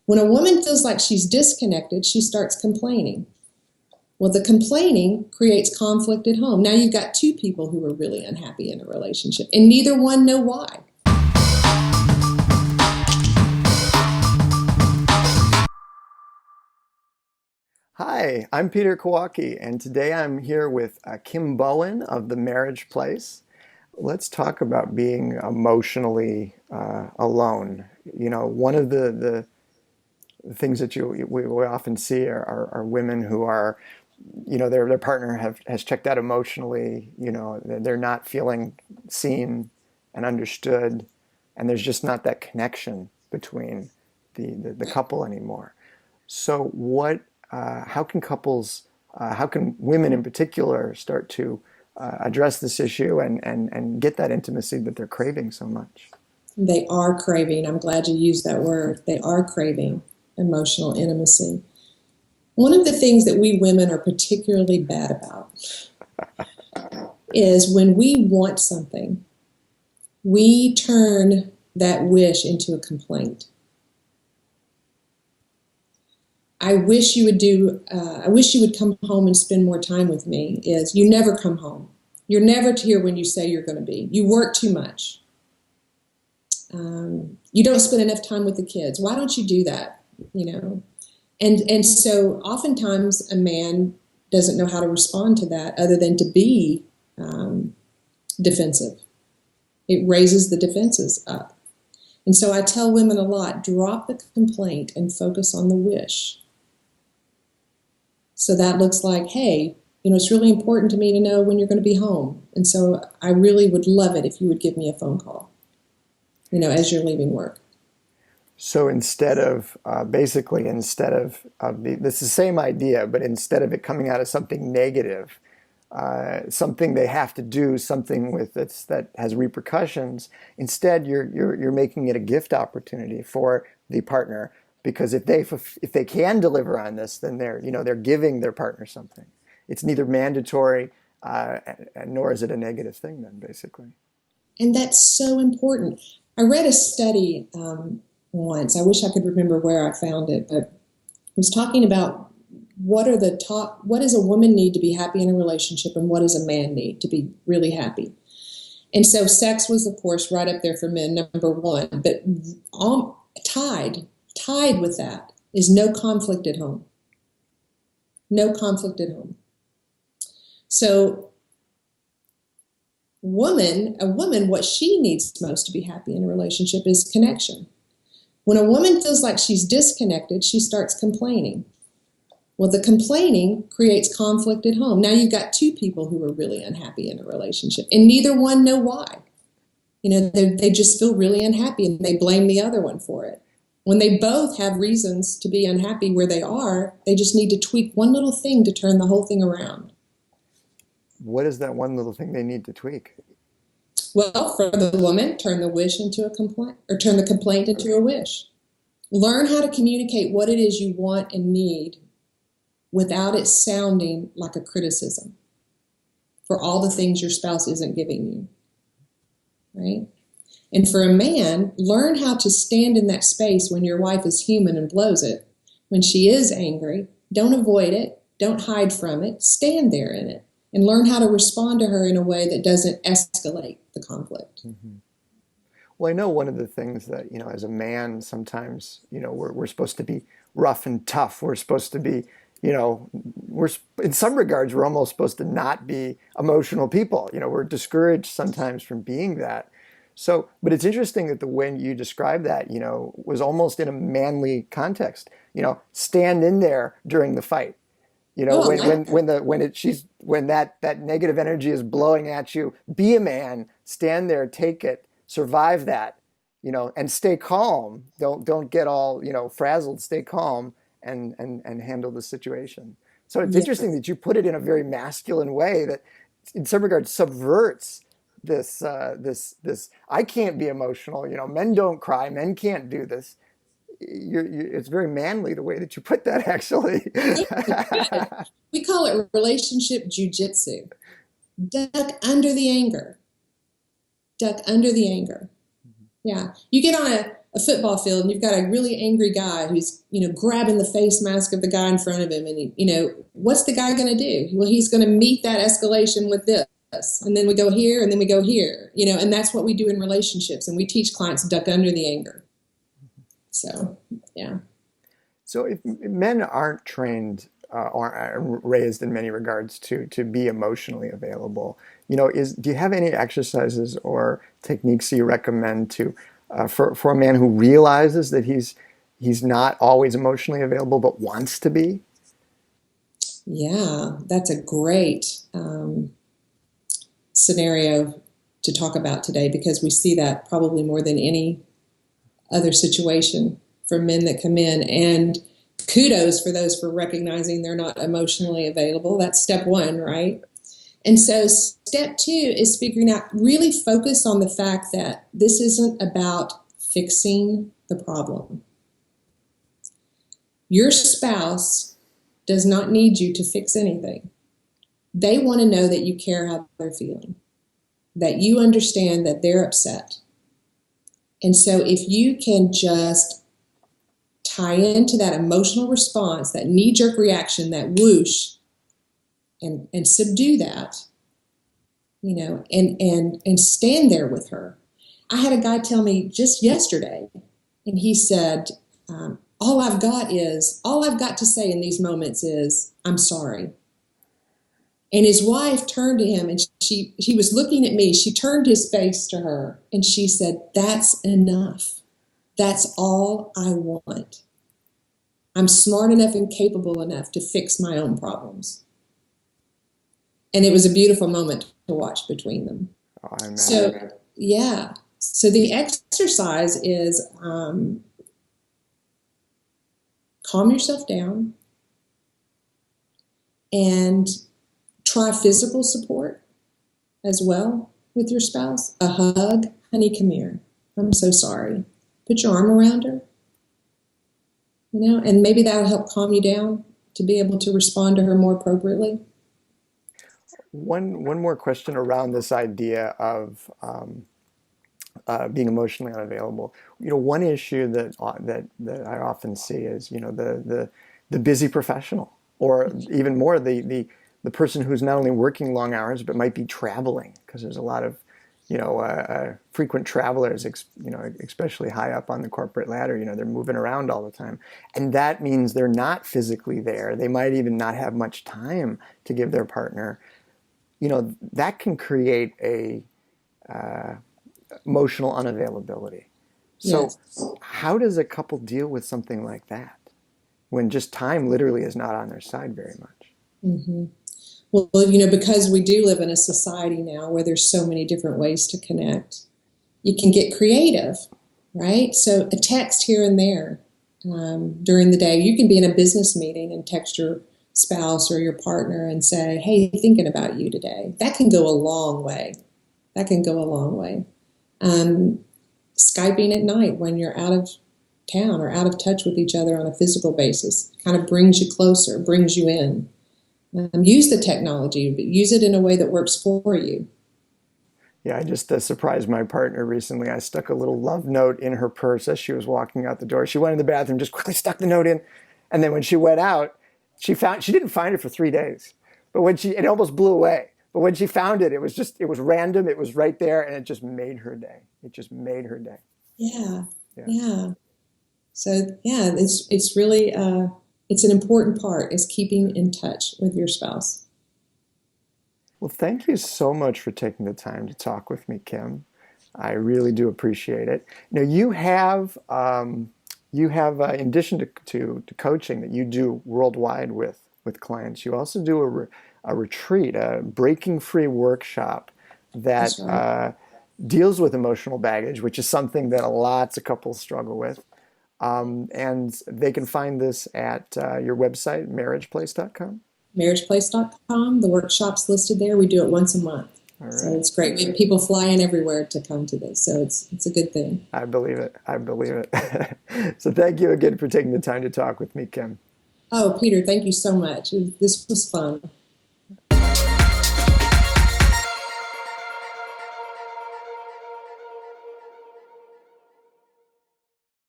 When a woman feels like she's disconnected, she starts complaining. Well, the complaining creates conflict at home. Now you've got two people who are really unhappy in a relationship, and neither one know why. Hi, I'm Peter Kowalke, and today I'm here with Kim Bowen of The Marriage Place. Let's talk about being emotionally alone. You know, one of the things that we often see are women who are, you know, their partner has checked out emotionally. You know, they're not feeling seen and understood, and there's just not that connection between the couple anymore. So how can couples, how can women in particular start to address this issue and get that intimacy that they're craving so much? They are craving. I'm glad you used that word. They are craving emotional intimacy. One of the things that we women are particularly bad about is when we want something, we turn that wish into a complaint. I wish you would come home and spend more time with me is you never come home. You're never here when you say you're going to be. You work too much. You don't spend enough time with the kids. Why don't you do that? You know, and so oftentimes a man doesn't know how to respond to that other than to be defensive. It raises the defenses up. And so I tell women a lot, drop the complaint and focus on the wish. So that looks like, hey, you know, it's really important to me to know when you're going to be home. And so I really would love it if you would give me a phone call, you know, as you're leaving work. So instead of this is the same idea, but instead of it coming out of something negative, something they have to do, something that has repercussions, instead you're making it a gift opportunity for the partner. Because if they can deliver on this, then they're giving their partner something. It's neither mandatory nor is it a negative thing. Then basically, and that's so important. I read a study once. I wish I could remember where I found it, but it was talking about what does a woman need to be happy in a relationship, and what does a man need to be really happy. And so, sex was, of course, right up there for men, number one. But tied with that is no conflict at home. No conflict at home. So a woman, what she needs most to be happy in a relationship is connection. When a woman feels like she's disconnected, she starts complaining. Well, the complaining creates conflict at home. Now you've got two people who are really unhappy in a relationship, and neither one know why. You know, they just feel really unhappy, and they blame the other one for it. When they both have reasons to be unhappy where they are, they just need to tweak one little thing to turn the whole thing around. What is that one little thing they need to tweak? Well, for the woman, turn the wish into a complaint, or turn the complaint into a wish. Learn how to communicate what it is you want and need without it sounding like a criticism for all the things your spouse isn't giving you, right? And for a man, learn how to stand in that space when your wife is human and blows it. When she is angry, don't avoid it, don't hide from it, stand there in it, and learn how to respond to her in a way that doesn't escalate the conflict. Mm-hmm. Well, I know one of the things that, you know, as a man, sometimes, you know, we're supposed to be rough and tough. We're supposed to be, you know, in some regards, we're almost supposed to not be emotional people. You know, we're discouraged sometimes from being that. So, but it's interesting that the way you describe that, you know, was almost in a manly context. You know, stand in there during the fight. You know, when that negative energy is blowing at you, be a man, stand there, take it, survive that, you know, and stay calm. Don't get all, you know, frazzled. Stay calm and handle the situation. So it's interesting that you put it in a very masculine way that, in some regards, subverts this I can't be emotional, you know, men don't cry, men can't do this. It's very manly the way that you put that, actually. We call it relationship jujitsu. Duck under the anger. Duck under the anger. Yeah. You get on a football field and you've got a really angry guy who's, grabbing the face mask of the guy in front of him. And, what's the guy going to do? Well, he's going to meet that escalation with this. And then we go here and then we go here, and that's what we do in relationships. And we teach clients to duck under the anger. So, yeah. So if men aren't trained or raised in many regards to be emotionally available, do you have any exercises or techniques you recommend to for a man who realizes that he's not always emotionally available but wants to be? Yeah, that's a great scenario to talk about today, because we see that probably more than any other situation for men that come in. And kudos for those for recognizing they're not emotionally available. That's step one, right? And so step two is figuring out, really focus on the fact that this isn't about fixing the problem. Your spouse does not need you to fix anything. They want to know that you care how they're feeling, that you understand that they're upset. And so if you can just tie into that emotional response, that knee-jerk reaction, that whoosh, and subdue that, and stand there with her. I had a guy tell me just yesterday, and he said, all I've got to say in these moments is, I'm sorry. And his wife turned to him, and he was looking at me. She turned his face to her, and she said, that's enough. That's all I want. I'm smart enough and capable enough to fix my own problems. And it was a beautiful moment to watch between them. Oh, so, yeah. So the exercise is calm yourself down and try physical support as well with your spouse. A hug. Honey, come here. I'm so sorry. Put your arm around her. And maybe that'll help calm you down to be able to respond to her more appropriately. One more question around this idea of being emotionally unavailable. One issue that I often see is the busy professional, or even more the person who's not only working long hours but might be traveling, because there's a lot of frequent travelers, especially high up on the corporate ladder. They're moving around all the time, and that means they're not physically there. They might even not have much time to give their partner. That can create a emotional unavailability. So yes. How does a couple deal with something like that when just time literally is not on their side very much? Mm-hmm. Well, because we do live in a society now where there's so many different ways to connect, you can get creative, right? So a text here and there during the day. You can be in a business meeting and text your spouse or your partner and say, hey, thinking about you today. That can go a long way. Skyping at night when you're out of town or out of touch with each other on a physical basis kind of brings you closer, brings you in. Use the technology, but use it in a way that works for you. Yeah, I just surprised my partner recently. I stuck a little love note in her purse as she was walking out the door. She went in the bathroom, just quickly stuck the note in, and then when she went out, she didn't find it for 3 days, but it almost blew away. But when she found it, it was random. It was right there, and it just made her day. Yeah. So yeah, it's really it's an important part, is keeping in touch with your spouse. Well, thank you so much for taking the time to talk with me, Kim. I really do appreciate it. You have in addition to coaching that you do worldwide with with clients. You also do a retreat, a breaking free workshop that deals with emotional baggage, which is something that lots of couples struggle with. And they can find this at your website, marriageplace.com. marriageplace.com. The workshop's listed there. We do it once a month. All right. So it's great. We have people fly in everywhere to come to this. So it's a good thing. I believe it. So thank you again for taking the time to talk with me, Kim. Oh, Peter, thank you so much. This was fun.